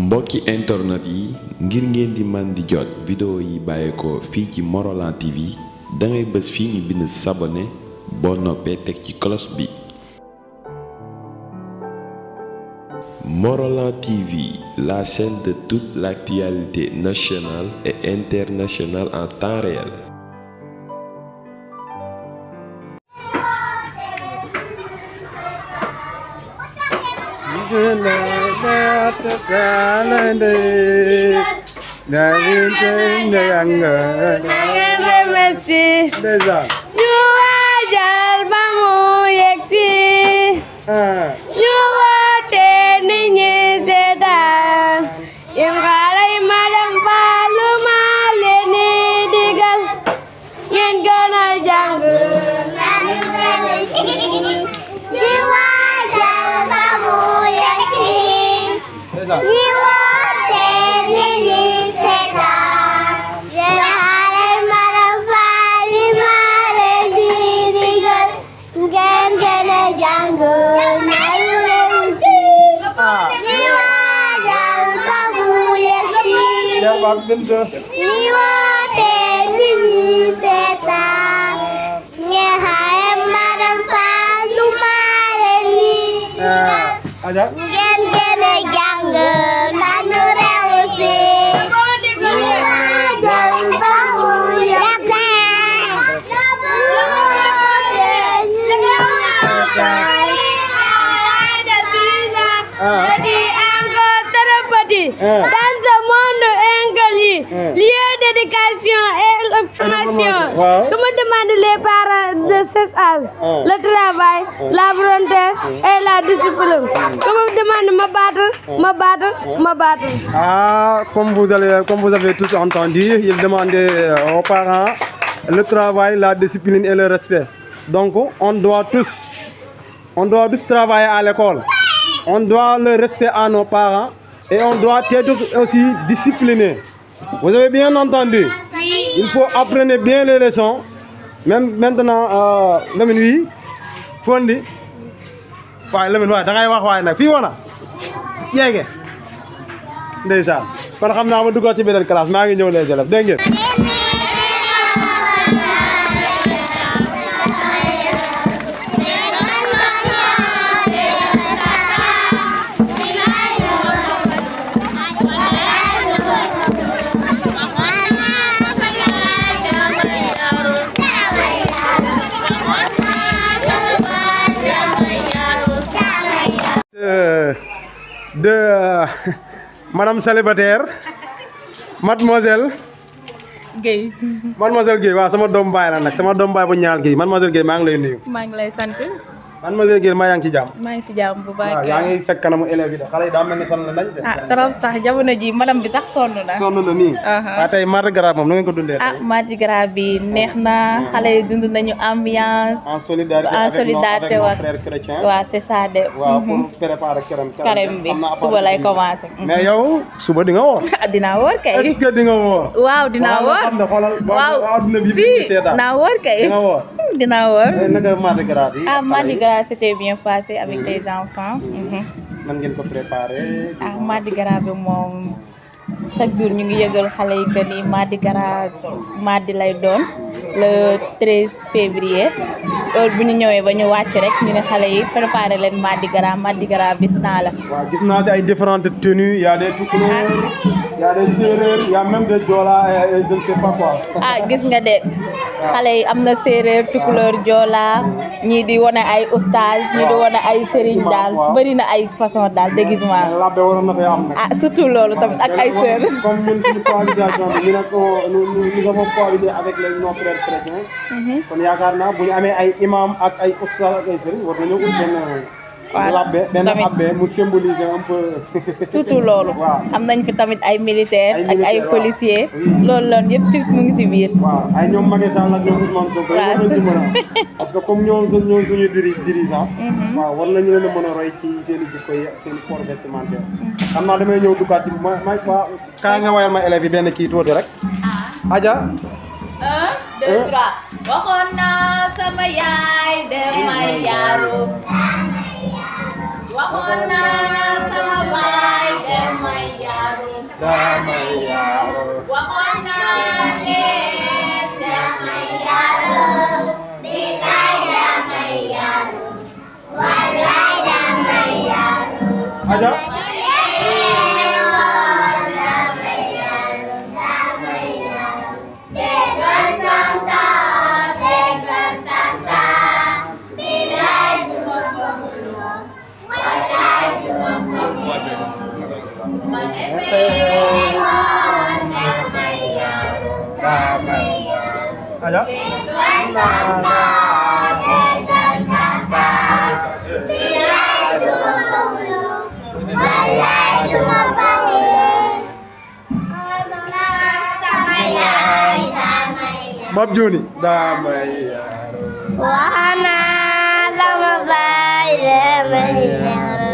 mbokki internet yi ngir ngeen di man di jot vidéo yi bàyyeekoo fii ci Morolan TV dangay bës fii ñu bind s'abonner boo noppee teg ci cloche bi. Morolan TV, la chaîne de toute l'actualité nationale et internationale en temps réel. Dans ce monde inconnu, lieu d'éducation et formation, que me demandent les parents de cet âge, le travail, la volonté et la discipline. Que me demande me battre. Ah, comme vous avez tous entendu, il demandait aux parents le travail, la discipline et le respect. Donc, on doit tous travailler à l'école. On doit le respect à nos parents. Et on doit être aussi discipliné. Vous avez bien entendu? Il faut apprendre bien les leçons. Même maintenant, Lamine wi Fondi. Waaye Lamine waaye da ngay wax waaye nag fii wona yeege ndeysaan kon xam naa ma duggaat ci beneen classe maa ngi ñëw les élèves dégg ngeen. De madame célibataire mademoiselle Guèye. Mademoiselle Guèye waaw sama doom baay la nag sama doom baay bu ñaar Guèye mademoiselle Guèye maa ngi lay nuyu. maa ngi lay sant. mademoiselle Guèye maa yaa ngi ci jàmm. maa ngi si jàmm bu baax. waaw yaa ngi sa kanamu élèves yi de xale yi daa mel ni sonn nañ de. trop sax jamono ji madame bi sax sonn na. sonn na nii. waaw tey Mardi Gras moom nu ngeen ko dundee. Mardi Gras bi neex na xale yi dund nañu ambiance. en solidarité avec nos frères chrétiens. waaw c'est ça de. waaw pour préparer carême bi suba lay commencé. mais yow suba di nga woor. dinaa woor kay. est-ce que di nga woor. waaw dinaa woor. waaw fii dinaa woor kay. di nga woor. dinaa woor. naka Mardi Gras bi. Mardi Gras c'était bien passé avec les enfants. nan ngeen ko préparé. Mardi Gras bi moom chaque jour ñu ngi yëgal xale yi que ni Mardi Gras mardi lay doon le 13 février heure bu ñu ñëwee ba ñu wàcc rek ñu ne xale yi préparé leen Mardi Gras bis naa la. waaw gis naa ci ay différentes tenues y a des tukulóor y a des séeréer y a même des joola et je ne sais pas quoi. gis nga de xale yi am na séeréer tukulóor joola ñii di wane ay oustaz ñii di wane ay sëriñ daal bëri na ay façon daal déguisement. labbe waroon na koy am nag. surtout loolu tamit ak ay sœur. comme ñun suñu cohabitation bi ñu nag nous avons cohabité avec nos frères chrétiens. kon yaakaar naa bu ñu amee ay imam ak ay oustaz ak ay sëriñ war nañoo ut benn labbe mu symboliser un peu. surtout loolu. am nañ fi tamit ay militaires ak ay policiers. loolu yëpp ci mu ngi si biir. waaw ay ñoom Macky Sall ak ñoom Ousmane Sonko. parce que comme ñoom suñu dirigeant. waaw war nañu leen a mën a roy ci seen i jikko yi ak seen i port vestimentaire. xam naa damay ñëw duggaat ci kaay nga wayal ma élèves yi benn kii tuuti rek. Adja. 1 2 3 waxoon naa sama yaay damay yaaru. waxoon naa sama baay damay yaaru. damay yaaro waxoon naa leen damay yaaro billaay damay yaaro wallaay damay yaaro aja aja Bopp Joni damay yaaro waxana sama baay damay yaaro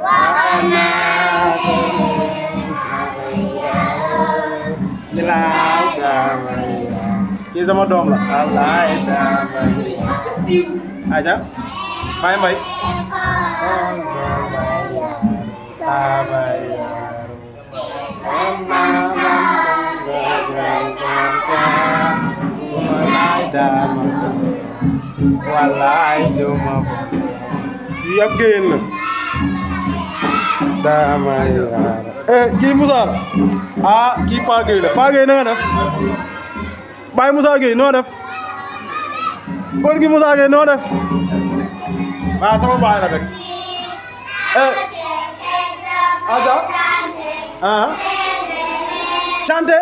waxana bilaay damay kii sama doom la wallaay damay aja Baye Mbaye damay wallaay duma kii ab géen la damay kii Moussa la ah kii Pa Gueye la Pa Gueye na nga def Baye Moussa Gueye noo def góor gi Moussa Gueye noo def waaw sama baay la rek aja chanter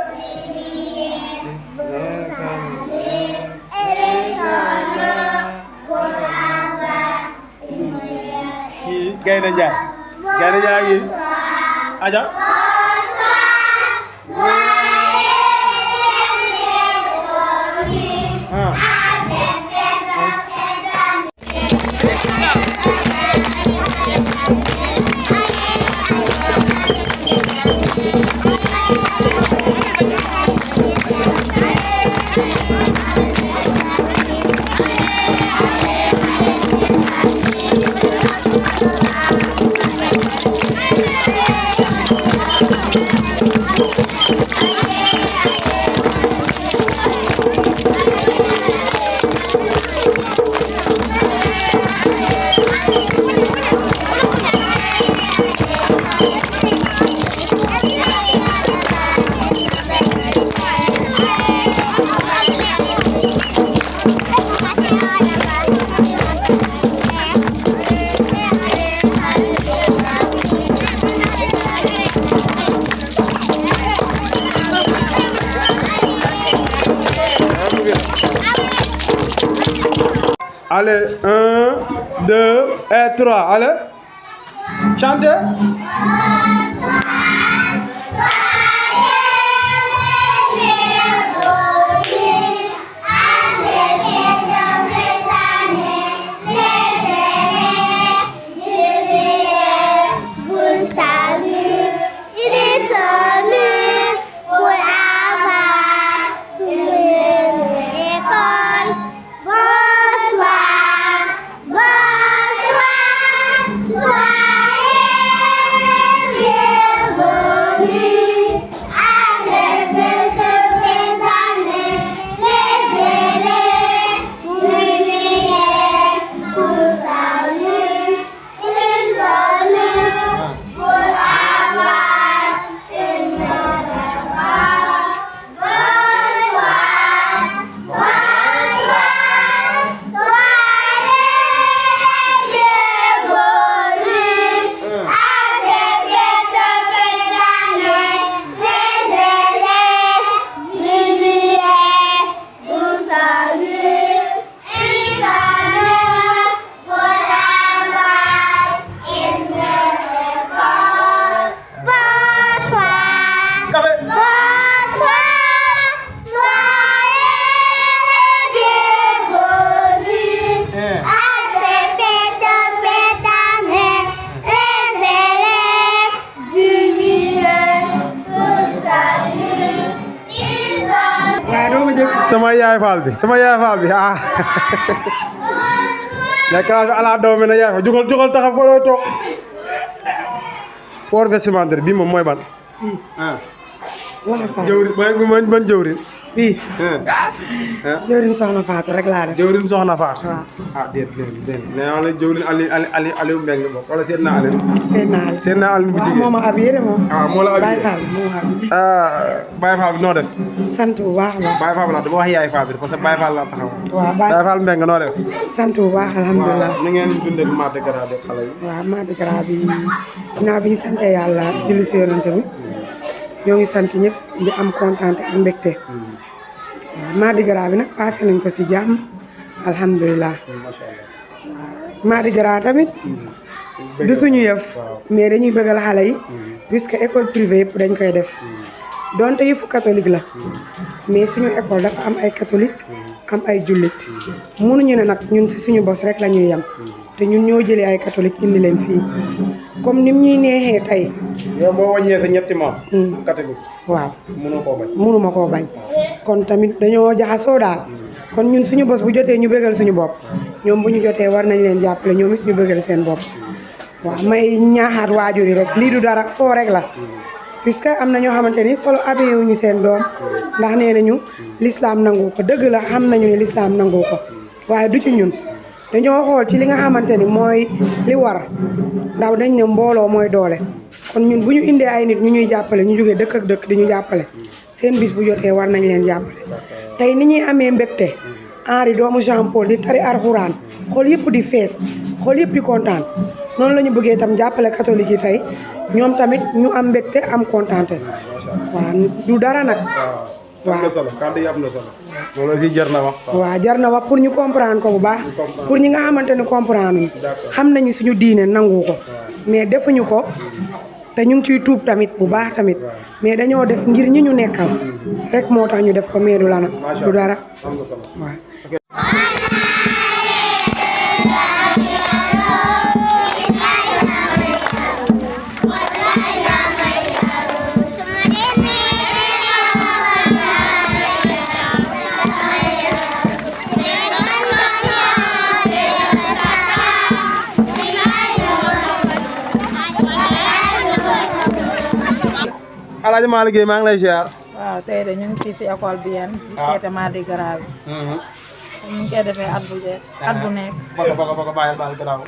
kii Gaynde Ndiaye yi aja Allez, 1, 2 et 3. Allez, chantez. sama yaay faal bi ah la classe bi ala doom na yaay fa jugal taxaw fa loo toog port vestimentaire bii moom mooy ban. ah. laxasaay jëwrin ban jëwrin. bii. jëwrin soxna Fatou rek laa def. jëwrin soxna Fatou. waaw. ah déet nee naa la jëwrin Aliou Mbengue bokk wala seet naa Aliou. seet naa Aliou bu jigéen waaw moo ma habillé de moom. ah moo la habillé Baye Fall moo ma habillé. Baye Fall bi noo def. sant bu baax a baax. Baye Fall la dama wax yaay Fall bi parce que Baye Fall laa taxaw. waaw Baye Fall Mbengue noo def. sant bu baax alhamdulilah. ni ngeen dundee Mardi Gras bi xale yi. waaw Mardi Gras bi ginnaaw bi ñu sant yàlla julli si yonante bi ñoo ngi sant ñëpp di am kontaan ak mbégte. waaw Mardi Gras bi nag passé nañ ko si jàmm alhamdulilah. waaw Mardi Gras tamit du suñu yëf mais dañuy bëggal xale yi puisque école privée yëpp dañ koy def donte yëfu catholique la mais suñu école dafa am ay catholique am ay jullit mënuñu ne nag ñun si suñu bos rek la ñuy yem te ñun ñoo jëlee ay catholique indi leen fii comme nim ñuy neexee tey. yow boo wàññee sa ñetti mois. catholique. waaw mënoo koo bañ. mënuma koo bañ kon tamit dañoo jaxasoo daal kon ñun suñu bos bu jotee ñu bëggal suñu bopp ñoom bu ñu jotee war nañ leen jàppale ñoom it ñu bëggal seen bopp waaw may ñaaxaat waajur yi rek lii du dara foo rek la puisque am na ñoo xamante ni solo abiyé wuñu seen doom ndax nee nañu l'islam nangu ko dëgg la xam nañu ne l'islam nangu ko waaye du ci ñun dañoo xool ci li nga xamante ni mooy li war ndax dañ ne mbooloo mooy doole kon ñun bu ñu indee ay nit ñu ñuy jàppale ñu jógee dëkk ak dëkk di ñu jàppale seen bis bu jotee war nañ leen jàppale tey ni ñuy amee mbégte Henri doomu Jean Paul di tari alxuraan xool yëpp di fees xool yëpp di kontaan noonu la ñu bëggee tam jàppale catholique yi tey ñoom tamit ñu am mbégte am kontaante waaw du dara nag. waaw am na solo kàddu yi am na solo. loolu aussi jar na wax. waaw jar na wax pour ñu comprendre ko bu baax. pour ñi nga xamante ne comprendre ñu. xam nañu suñu diine nangu ko. mais defuñu ko te ñu ngi ciy tuub tamit bu baax tamit mais dañoo def ngir ñi ñu nekkal rek moo tax ñu def ko mais du lana du dara waaw. Alaaji Malick Gueye maa ngi lay ziar. waaw tey de ñu ngi fii si école Biyene. feete Mardi Gras bi. ñu ngi koy defee at bu nekk. bëgg bàyyi baal gannaaw.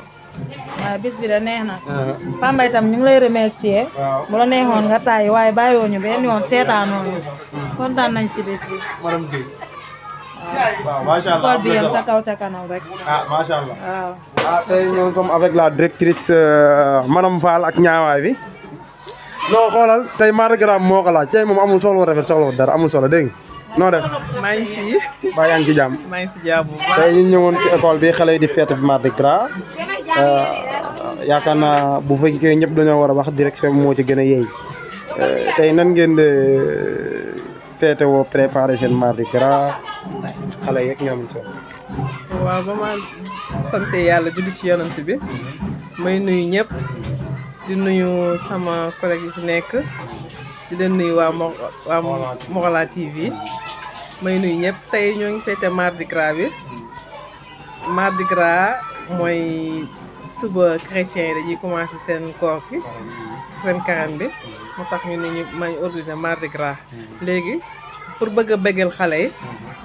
waaw bis bi de neex na. Pambay tam ñu ngi lay remercier. bu la neexoon nga tàyyi waaye bàyyiwoo ñu benn yoon seetaanoo ñu. kontaan nañ si bis bi. madame Gueye. waaw macha allah école Biyene ca kaw ca kanam rek. macha allah. waaw. tey nous sommes avec la directrice madame Fall ak ñaawaay bi. non xoolal tey Mardi Gras moo ko laaj tey moom amul solo rafet solo dara amul solo dégg nga noo def. maa ngi fii. baa yaa ngi ci jàmm. maa ngi si jàmm bu baax. tey ñu ñëwoon ci école bi xale yi di fête Mardi Gras yaakaar naa bu fekkee ñëpp dañoo war a wax direction bi moo ci gën a yey tey nan ngeen de fête woo préparé seen Mardi Gras xale yeeg ñoom it waaw ba ma sant yàlla julli ci yonant bi may nuyu ñëpp di nuyu sama collègue yi fi nekk di leen nuyu waa Morolan TV may nuyu ñëpp tey ñoo ngi fête Mardi Gras bi Mardi Gras mooy suba chrétien yi dañuy commencé seen koor gi seen carême bi moo tax ñu ne ñu may organiser Mardi Gras léegi pour bëgg a bëggal xale yi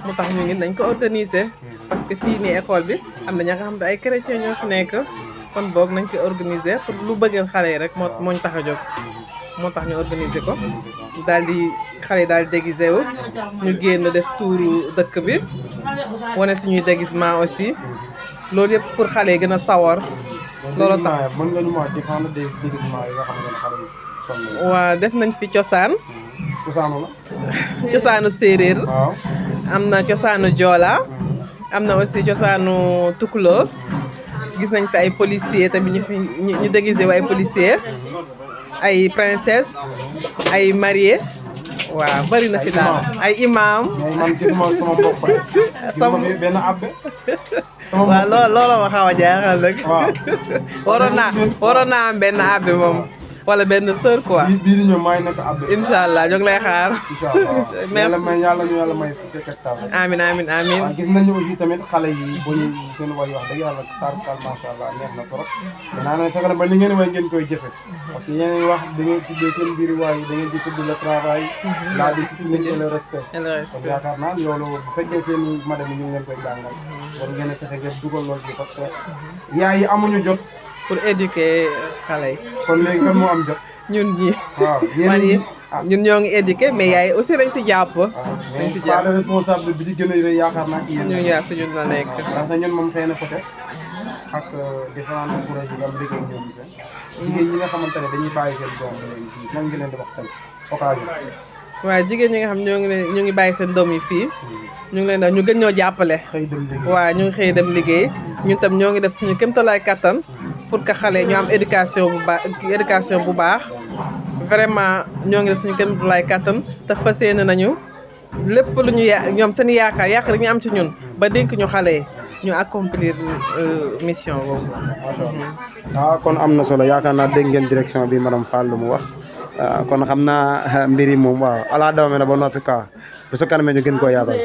mu tax ñu ngi dañ ko organiser parce que fii nii école bi am na ña nga xam ne ay chrétien ñoo fi nekk kon boog nañ ko organiser pour lu bëggal xale yi rek mooñ tax a jóg moo tax ñu organiser ko daal di xale yi daal di déguisé wu ñu génn def tuuru dëkk bi wane suñuy déguisement aussi loolu yëpp pour xale yi gën a sawar loolu tax mën nga ñu ma défendre des déguisements yi nga xam ne xale yi sonn waaw def nañ fi cosaan cosaanu la cosaanu séeréer waaw am na cosaanu joola am na aussi cosaanu tukulóor gis nañ fi ay policier tamit ñu déguisé wu ay policier ay princesse ay marié waaw bari na fi daal ay imam man gisuma sama bopp rek gisuma fi benn abbe waaw loolu ma xaw a jaaxal nag waaw waroon naa am benn abbe moom wala benn sœur quoi. bii di ñëw maa ngi nekk Abdou. incha allah jóg lay xaar. incha allah yàlla may fekk ak taal. amiin. waaw gis nañu aussi tamit xale yi bu ñu seen way wax dëgg yàlla tarkal macha allah neex na trop. maintenant nag fekk na ba li ngeen way ngeen koy jëfe parce que yéen wax da ngeen ci seen biir waay da ngeen di tudd le travail. la discipline et le respect. kon yaakaar naa loolu bu fekkee seen madame yi ñu ngi leen koy jàngal. war ngeen a fexe ngeen dugal loolu bi parce que yaay yi amuñu jot. pour éduquer xale yi. kon léegi kan moo am jot. ñun ñii. waaw ñun ñoo ngi éduqué mais yaay aussi dañ si jàpp. dañ si jàpp mais responsable bi di gën a rëy yaakaar naa ci yéen. ñun yaa si ñun la nekk. ndax na ñun moom xëy na peut-être ak différents kuréel yi am liggéey ak ñoom seen jigéen ñi nga xamante ne dañuy bàyyi seen doom léegi fii nan ngeen leen di wax tey occasion. waaw jigéen ñi nga xam ñu ngi bàyyi seen doom yi fii ñu ngi leen da ñu gën ñoo jàppale. xëy dem liggéey waaw ñu ngi xëy dem liggéey ñun tam ñoo ngi def suñu kéemtalaay kattan pour que xale ñu am éducation bu baax vraiment ñoo ngi def suñu kéemtalaay kattan te fas yéene nañu lépp lu ñu ñoom seen yaakaar rek ñu am ci ñun ba dénk ñu xale yi ñu accomplir mission boobu. macha allah kon am na solo yaakaar naa dégg ngeen direction bi madame Fall lu mu wax kon xam naa mbir yi moom waaw ala dawme na ba noppi quoi bu su kanamee ñu gën koo yaatal.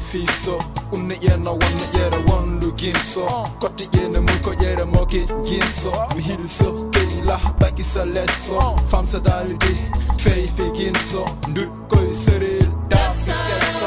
Fiso unne yena wanne yera wandu ginso kotti yena mu ko yera moki ginso mi hilso keila baki sa lesso fam sa daldi fey fe ginso ndu koy serel da so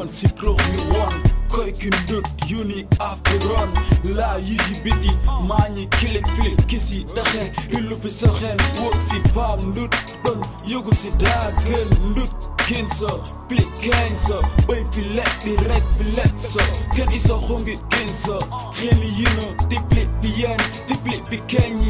si krox mi won koy ki ndut unique afron la yi biti mañi kilik filik kisi taxe rilu fi soxen wok si fam ndut don yogu si dagen ndut kinso plik kenso bay fi let bi rek fi let so ken iso xongi kinso xeli yino diplik bi kenyi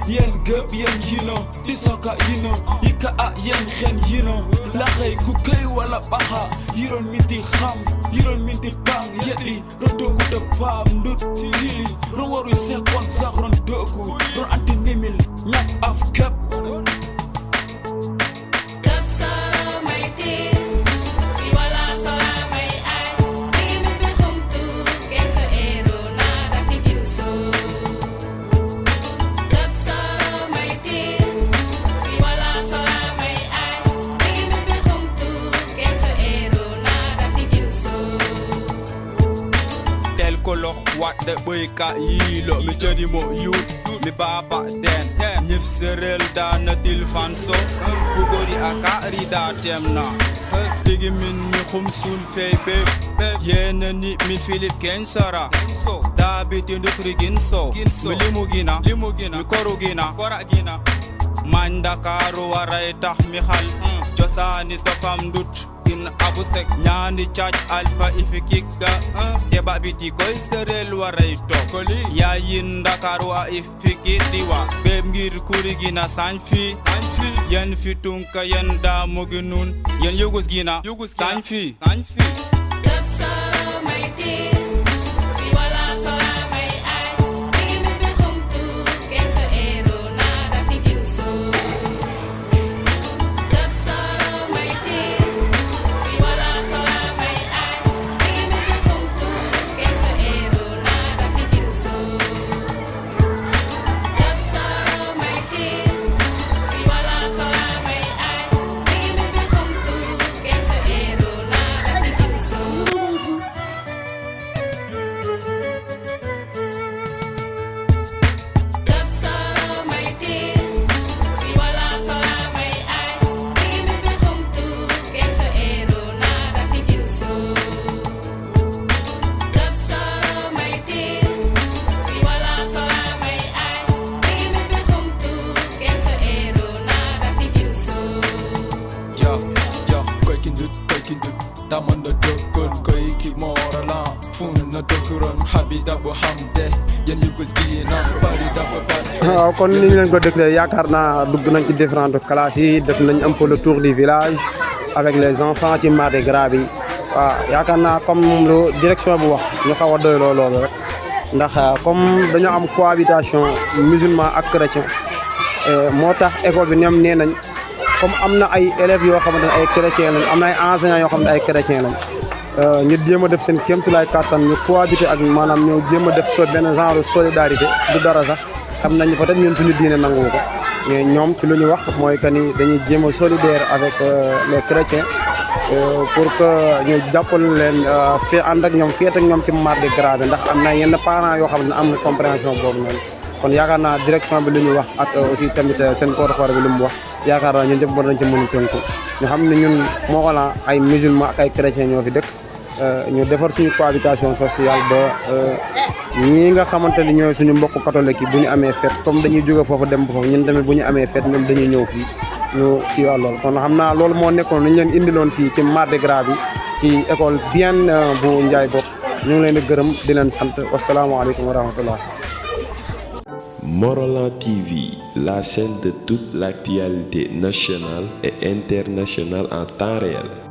yen gëb yen yino di soka yino yika a yen xen yino la xey ku kay wala baxa yiron minti xam yiron minti bang yetli rodogu de fam ndut tili ron waru sekon sax ron dogu ron anti nimil ñak af kep wadde boy ka yilo mi tedi mo yut mi baba den nyif serel da na til fanso bugori aka rida temna khumsun febe yena ni mi Philip Kensara David ndukri ginso limugina mi korugina manda karu waray tax mi xal josani stafam dut in abusek nyandi charge alpha ifikika teba biti koy serel waray to ya yin dakaru a ifiki diwa be ngir kurigina sanfi yen fitunka yen da muginun yen yugus gina sanfi waaw kon ni ñu leen ko déggee yaakaar naa dugg nañ ci différentes classes yi def nañ un peu le tour du village avec les enfants ci Mardi Gras bi waaw yaakaar naa comme lu direction bu wax ñu xaw a doy loolu rek ndax comme dañoo am cohabitation musulman ak chrétien moo tax école bi ñoom nee nañ comme am na ay élèves yoo xamante ne ay chrétien lañ am na ay enseignants yoo xam ne ay chrétien lañ ñu jéem a def seen kéemtulaay kàttan ñu cohabiter ak maanaam ñoo jéem a def benn genre solidarité du dara sax xam nañu peut-être ñun suñu diine nangu ko mais ñoom ci lu ñu wax mooy que ni dañuy jéem a solidaire avec les chrétiens pour que ñu jàppal leen fi ànd ak ñoom féet ak ñoom ci Mardi Gras bi ndax am na yenn parents yoo xam ne am na compréhension boobu noonu kon yaakaar naa direction bi lu ñu wax ak aussi tamit seen porte-parole bi lu mu wax yaakaar naa ñun ñëpp war nañ ci mën a tënku ñu xam ne ñun moo xoolaa ay musulmans ak ay chrétiens ñoo fi dëkk ñu defar suñu cohabitation sociale ba ñii nga xamante ni ñooy suñu mbokk catholique yi bu ñu amee fête comme dañuy jóge foofu dem ba foofu ñun tamit bu ñu amee fête ñoom dañuy ñëw fii ñu kii waa loolu kon xam naa loolu moo nekkoon nañ leen indiloon fii ci Mardi Gras bi ci école Biyene bu Ndiaye Bopp ñu ngi leen di gërëm di leen sant wasalaamaaleykum wa rahmatullah. Morolan TV, la chaîne de toute l'actualité nationale et internationale en temps réel.